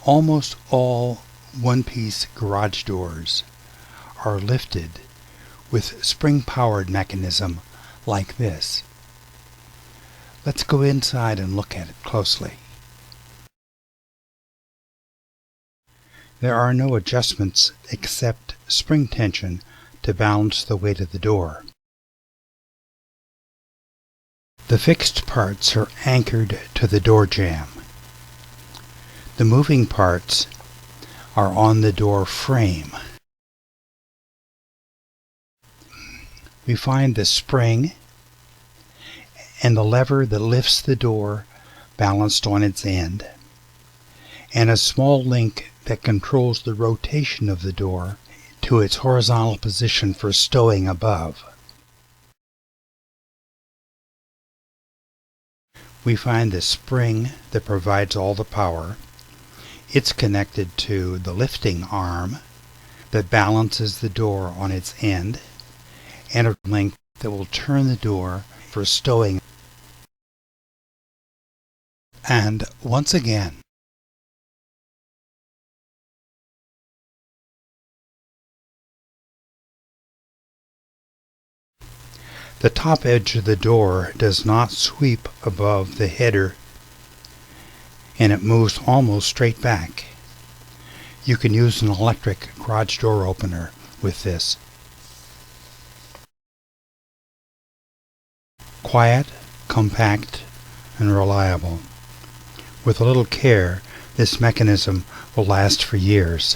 Almost all one-piece garage doors are lifted with spring-powered mechanism like this. Let's go inside and look at it closely. There are no adjustments except spring tension to balance the weight of the door. The fixed parts are anchored to the door jamb. The moving parts are on the door frame. We find the spring and the lever that lifts the door balanced on its end, and a small link that controls the rotation of the door to its horizontal position for stowing above. We find the spring that provides all the power. It's connected to the lifting arm that balances the door on its end, and a link that will turn the door for stowing. And once again, the top edge of the door does not sweep above the header, and it moves almost straight back. You can use an electric garage door opener with this. Quiet, compact, and reliable. With a little care, this mechanism will last for years.